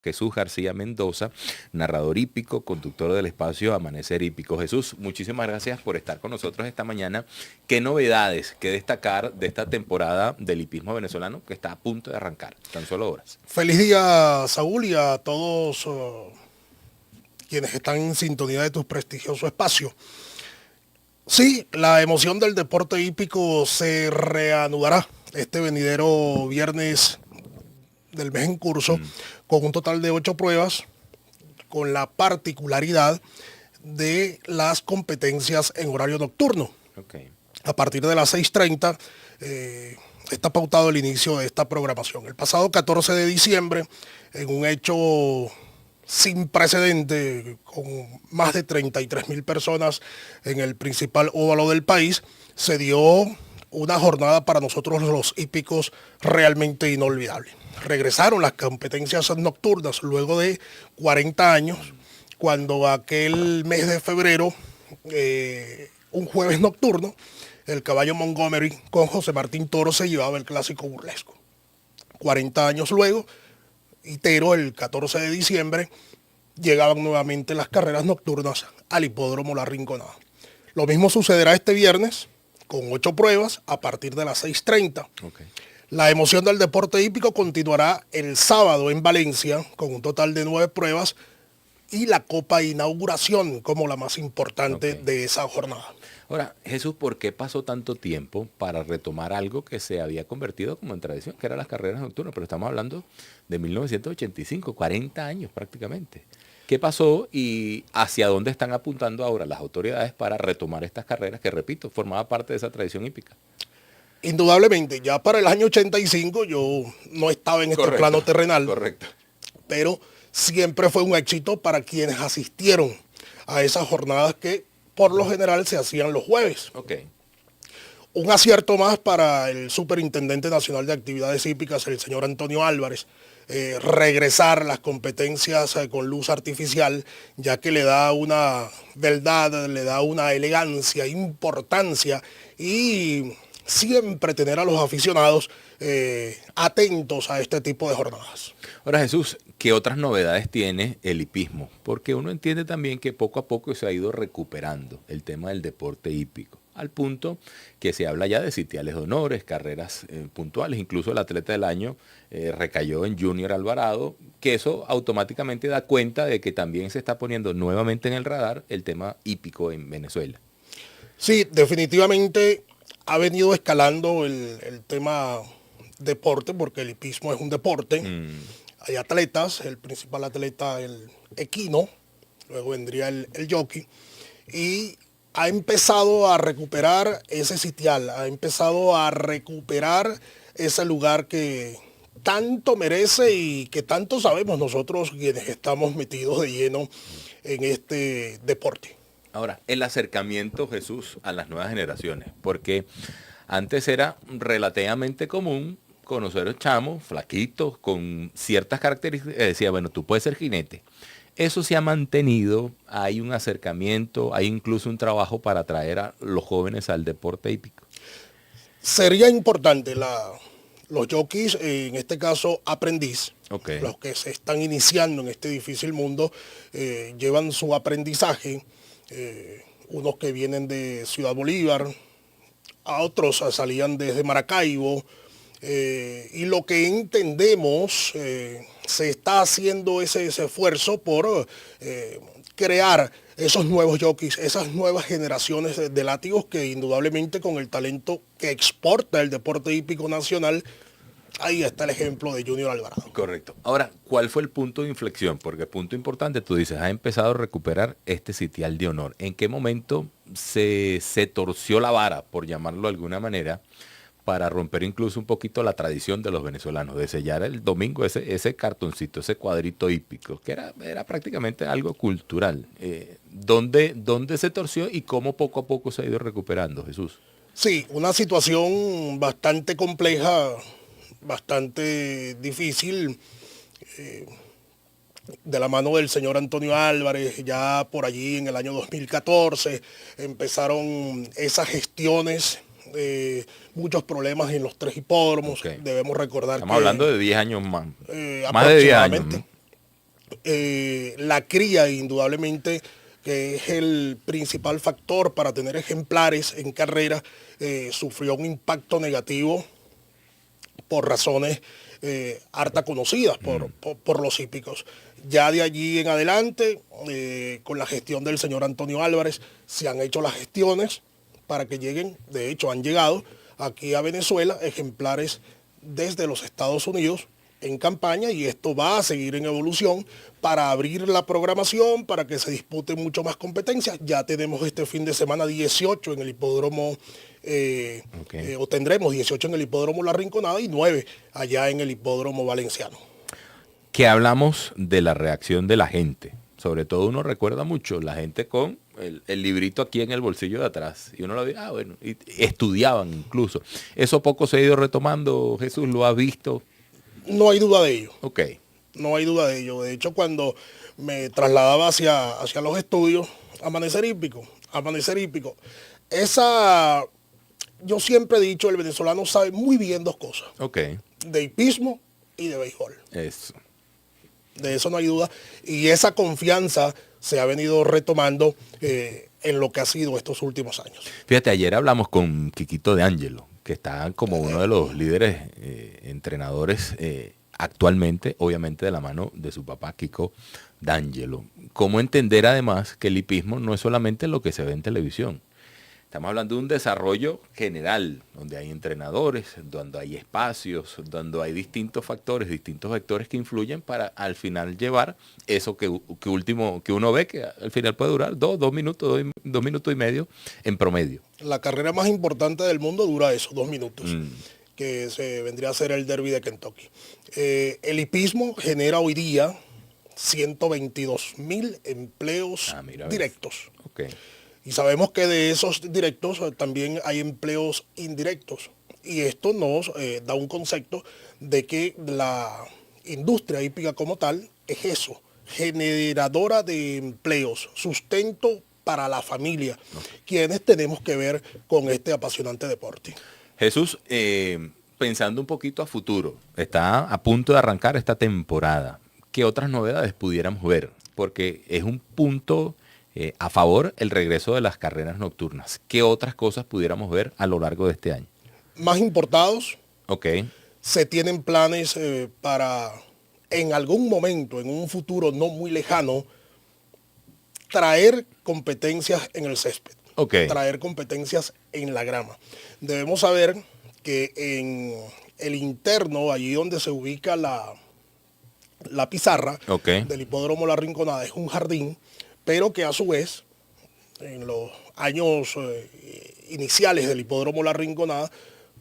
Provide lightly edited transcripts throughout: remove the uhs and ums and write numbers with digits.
Jesús García Mendoza, narrador hípico, conductor del espacio Amanecer Hípico. Jesús, muchísimas gracias por estar con nosotros esta mañana. ¿Qué novedades, qué destacar de esta temporada del hipismo venezolano que está a punto de arrancar? Tan solo horas. Feliz día, Saúl, y a todos quienes están en sintonía de tu prestigioso espacio. Sí, la emoción del deporte hípico se reanudará este venidero viernes del mes en curso con un total de 8 pruebas, con la particularidad de las competencias en horario nocturno. Okay. A partir de las 6:30 está pautado el inicio de esta programación. El pasado 14 de diciembre, en un hecho sin precedente, con más de 33,000 personas en el principal óvalo del país, se dio una jornada para nosotros los hípicos realmente inolvidable. Regresaron las competencias nocturnas luego de 40 años, cuando aquel mes de febrero, un jueves nocturno, el caballo Montgomery con José Martín Toro se llevaba el clásico burlesco. 40 años luego, itero, el 14 de diciembre, llegaban nuevamente las carreras nocturnas al hipódromo La Rinconada. Lo mismo sucederá este viernes, con 8 pruebas a partir de las 6:30. Okay. La emoción del deporte hípico continuará el sábado en Valencia, con un total de 9 pruebas, y la Copa Inauguración como la más importante de esa jornada. Ahora, Jesús, ¿por qué pasó tanto tiempo para retomar algo que se había convertido como en tradición, que eran las carreras nocturnas? Pero estamos hablando de 1985, 40 años prácticamente. ¿Qué pasó y hacia dónde están apuntando ahora las autoridades para retomar estas carreras que, repito, formaba parte de esa tradición hípica? Indudablemente, ya para el año 85 yo no estaba en este plano terrenal. Correcto. Pero siempre fue un éxito para quienes asistieron a esas jornadas que por lo general se hacían los jueves. Okay. Un acierto más para el Superintendente Nacional de Actividades Hípicas, el señor Antonio Álvarez, regresar las competencias con luz artificial, ya que le da una verdad, le da una elegancia, importancia, y siempre tener a los aficionados atentos a este tipo de jornadas. Ahora, Jesús, ¿qué otras novedades tiene el hipismo? Porque uno entiende también que poco a poco se ha ido recuperando el tema del deporte hípico, al punto que se habla ya de sitiales de honores, carreras puntuales, incluso el atleta del año recayó en Junior Alvarado, que eso automáticamente da cuenta de que también se está poniendo nuevamente en el radar el tema hípico en Venezuela. Sí, definitivamente ha venido escalando el tema deporte, porque el hipismo es un deporte. Hay atletas, el principal atleta, el equino, luego vendría el jockey, y ha empezado a recuperar ese sitial, ha empezado a recuperar ese lugar que tanto merece y que tanto sabemos nosotros quienes estamos metidos de lleno en este deporte. Ahora, el acercamiento, Jesús, a las nuevas generaciones, porque antes era relativamente común conocer chamos, flaquitos, con ciertas características, decía, bueno, tú puedes ser jinete. Eso se ha mantenido, hay un acercamiento, hay incluso un trabajo para atraer a los jóvenes al deporte hípico. Sería importante los jockeys, en este caso aprendiz, los que se están iniciando en este difícil mundo, llevan su aprendizaje, unos que vienen de Ciudad Bolívar, a otros salían desde Maracaibo, y lo que entendemos, se está haciendo ese esfuerzo por crear esos nuevos jockeys, esas nuevas generaciones de látigos que indudablemente con el talento que exporta el deporte hípico nacional, ahí está el ejemplo de Junior Alvarado. Correcto. Ahora, ¿cuál fue el punto de inflexión? Porque el punto importante, tú dices, ha empezado a recuperar este sitial de honor. ¿En qué momento se torció la vara, por llamarlo de alguna manera, para romper incluso un poquito la tradición de los venezolanos, de sellar el domingo ese cartoncito, ese cuadrito hípico, que era prácticamente algo cultural? ¿Dónde se torció y cómo poco a poco se ha ido recuperando, Jesús? Sí, una situación bastante compleja, bastante difícil, de la mano del señor Antonio Álvarez. Ya por allí en el año 2014 empezaron esas gestiones, muchos problemas en los 3 hipódromos. Debemos recordar Estamos hablando de 10 años más. Más de 10 años, ¿no? La cría, indudablemente, que es el principal factor para tener ejemplares en carrera, sufrió un impacto negativo por razones harta conocidas por los hípicos. Ya de allí en adelante, con la gestión del señor Antonio Álvarez, se han hecho las gestiones para que lleguen, de hecho han llegado aquí a Venezuela ejemplares desde los Estados Unidos en campaña, y esto va a seguir en evolución para abrir la programación, para que se disputen mucho más competencias. Ya tenemos este fin de semana 18 en el hipódromo, o tendremos 18 en el hipódromo La Rinconada y 9 allá en el hipódromo valenciano. Que hablamos de la reacción de la gente. Sobre todo uno recuerda mucho la gente con el librito aquí en el bolsillo de atrás. Y uno lo ve, bueno, y estudiaban incluso. Eso poco se ha ido retomando, Jesús, ¿lo has visto? No hay duda de ello. Ok. No hay duda de ello. De hecho, cuando me trasladaba hacia los estudios, Amanecer Hípico, yo siempre he dicho, el venezolano sabe muy bien dos cosas. Ok. De hipismo y de béisbol. Eso. De eso no hay duda. Y esa confianza se ha venido retomando en lo que ha sido estos últimos años. Fíjate, ayer hablamos con Quiquito de Ángelo, que está como uno de los líderes entrenadores actualmente, obviamente de la mano de su papá Kiko D'Angelo. ¿Cómo entender además que el hipismo no es solamente lo que se ve en televisión? Estamos hablando de un desarrollo general, donde hay entrenadores, donde hay espacios, donde hay distintos factores, distintos vectores que influyen para al final llevar eso que uno ve que al final puede durar dos minutos y medio en promedio. La carrera más importante del mundo dura eso, 2 minutos, que se vendría a ser el Derby de Kentucky. El hipismo genera hoy día 122,000 empleos directos. Okay. Y sabemos que de esos directos también hay empleos indirectos. Y esto nos da un concepto de que la industria hípica como tal es eso, generadora de empleos, sustento para la familia, quienes tenemos que ver con este apasionante deporte. Jesús, pensando un poquito a futuro, está a punto de arrancar esta temporada. ¿Qué otras novedades pudiéramos ver? Porque es un punto a favor el regreso de las carreras nocturnas. ¿Qué otras cosas pudiéramos ver a lo largo de este año? Más importados. Ok. Se tienen planes para en algún momento, en un futuro no muy lejano, traer competencias en el césped. Okay. Traer competencias en la grama. Debemos saber que en el interno, allí donde se ubica la pizarra del hipódromo La Rinconada, es un jardín, pero que a su vez, en los años iniciales del hipódromo La Rinconada,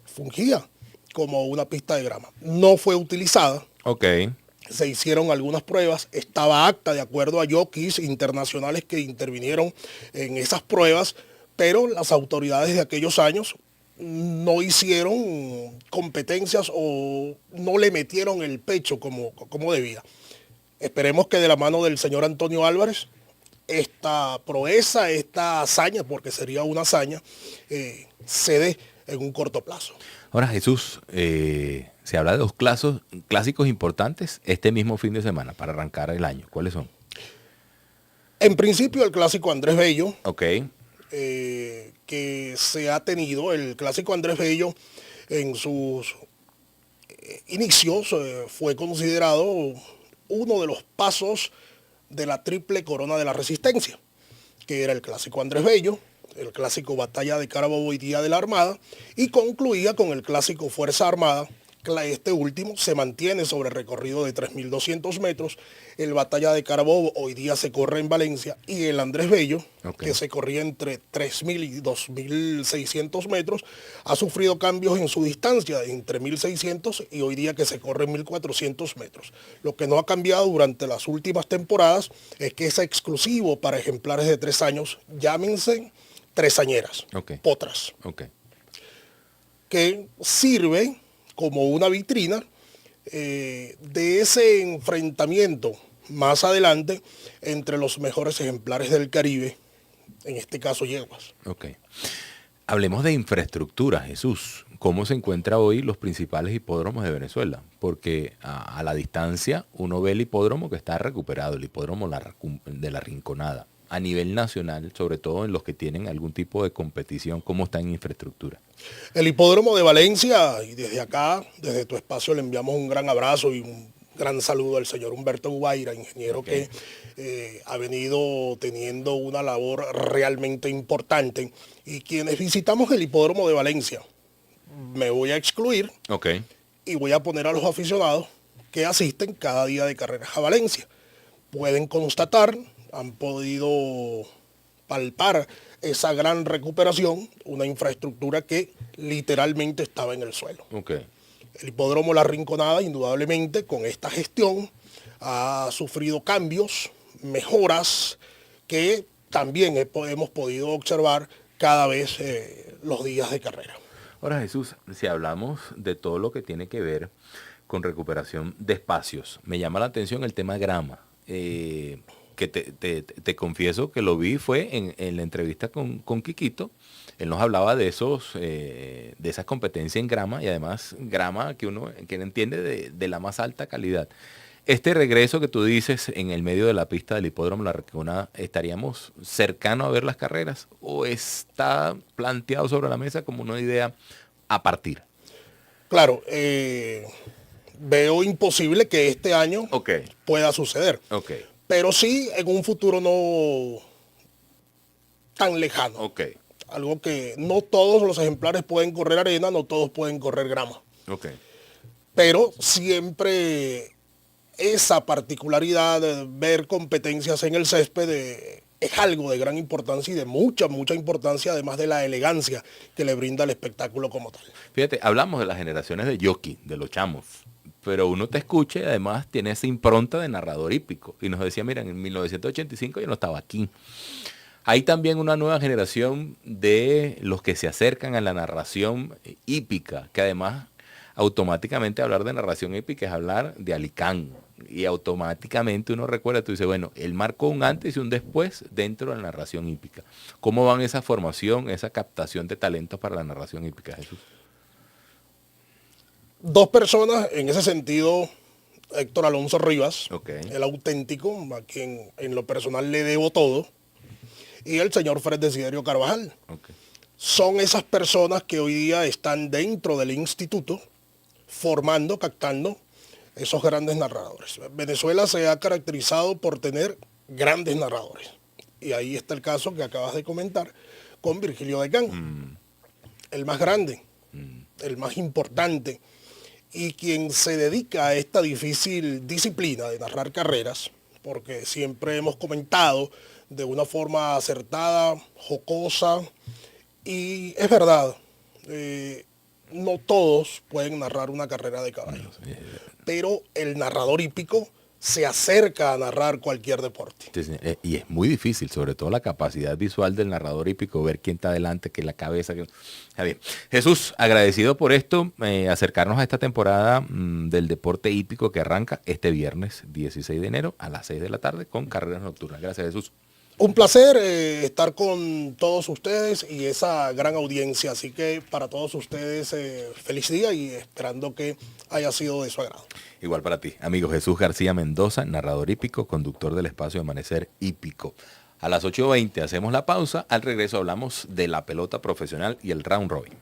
fungía como una pista de grama. No fue utilizada. Se hicieron algunas pruebas, estaba acta de acuerdo a jockeys internacionales que intervinieron en esas pruebas, pero las autoridades de aquellos años no hicieron competencias o no le metieron el pecho como debía. Esperemos que de la mano del señor Antonio Álvarez, esta proeza, esta hazaña, porque sería una hazaña, se dé en un corto plazo. Ahora, Jesús, se habla de dos clásicos importantes este mismo fin de semana para arrancar el año. ¿Cuáles son? En principio, el clásico Andrés Bello. Ok. Que se ha tenido, el clásico Andrés Bello en sus inicios fue considerado uno de los pasos de la triple corona de la resistencia, que era el clásico Andrés Bello, el clásico Batalla de Carabobo y Día de la Armada, y concluía con el clásico Fuerza Armada. Este último se mantiene sobre recorrido de 3.200 metros. El Batalla de Carabobo hoy día se corre en Valencia, y el Andrés Bello, que se corría entre 3.000 y 2.600 metros, ha sufrido cambios en su distancia entre 1.600 y hoy día que se corre en 1.400 metros. Lo que no ha cambiado durante las últimas temporadas es que es exclusivo para ejemplares de 3 años, llámense tresañeras, potras, que sirve como una vitrina de ese enfrentamiento más adelante entre los mejores ejemplares del Caribe, en este caso yeguas. Hablemos de infraestructura, Jesús. ¿Cómo se encuentra hoy los principales hipódromos de Venezuela? Porque a la distancia uno ve el hipódromo que está recuperado, el hipódromo de la Rinconada. A nivel nacional, sobre todo en los que tienen algún tipo de competición, ¿cómo está en infraestructura? El hipódromo de Valencia, y desde acá, desde tu espacio, le enviamos un gran abrazo y un gran saludo al señor Humberto Guaira, ingeniero que ha venido teniendo una labor realmente importante. Y quienes visitamos el hipódromo de Valencia, me voy a excluir y voy a poner a los aficionados que asisten cada día de carreras a Valencia. Pueden constatar, han podido palpar esa gran recuperación, una infraestructura que literalmente estaba en el suelo. El hipódromo La Rinconada, indudablemente, con esta gestión, ha sufrido cambios, mejoras, que también hemos podido observar cada vez los días de carrera. Ahora, Jesús, si hablamos de todo lo que tiene que ver con recuperación de espacios, me llama la atención el tema grama, que te confieso que lo vi fue en la entrevista con Quiquito. Él nos hablaba de esas competencias en grama, y además grama que uno entiende de la más alta calidad. Este regreso que tú dices en el medio de la pista del hipódromo La Rinconada, ¿estaríamos cercanos a ver las carreras o está planteado sobre la mesa como una idea a partir? Claro, veo imposible que este año pueda suceder. Pero sí en un futuro no tan lejano. Algo que no todos los ejemplares pueden correr arena, no todos pueden correr grama. Pero siempre esa particularidad de ver competencias en el césped es algo de gran importancia y de mucha importancia, además de la elegancia que le brinda el espectáculo como tal. Fíjate, hablamos de las generaciones de jockey, de los chamos, pero uno te escucha y además tiene esa impronta de narrador hípico. Y nos decía, mira, en 1985 yo no estaba aquí. Hay también una nueva generación de los que se acercan a la narración hípica, que además automáticamente hablar de narración hípica es hablar de Alicán. Y automáticamente uno recuerda, tú dices, bueno, él marcó un antes y un después dentro de la narración hípica. ¿Cómo van esa formación, esa captación de talentos para la narración hípica, Jesús? Dos personas en ese sentido, Héctor Alonso Rivas, el auténtico, a quien en lo personal le debo todo, y el señor Fred Desiderio Carvajal. Son esas personas que hoy día están dentro del instituto formando, captando esos grandes narradores. Venezuela se ha caracterizado por tener grandes narradores. Y ahí está el caso que acabas de comentar con Virgilio Decán. El más grande, el más importante, y quien se dedica a esta difícil disciplina de narrar carreras, porque siempre hemos comentado de una forma acertada, jocosa, y es verdad, no todos pueden narrar una carrera de caballos, pero el narrador hípico se acerca a narrar cualquier deporte. Y es muy difícil, sobre todo la capacidad visual del narrador hípico, ver quién está adelante, que la cabeza. Está bien. Jesús, agradecido por esto, acercarnos a esta temporada del deporte hípico que arranca este viernes 16 de enero a las 6 de la tarde con carreras nocturnas. Gracias, Jesús. Un placer estar con todos ustedes y esa gran audiencia. Así que para todos ustedes, feliz día y esperando que haya sido de su agrado. Igual para ti, amigo. Jesús García Mendoza, narrador hípico, conductor del espacio Amanecer Hípico. A las 8:20 hacemos la pausa. Al regreso hablamos de la pelota profesional y el round robin.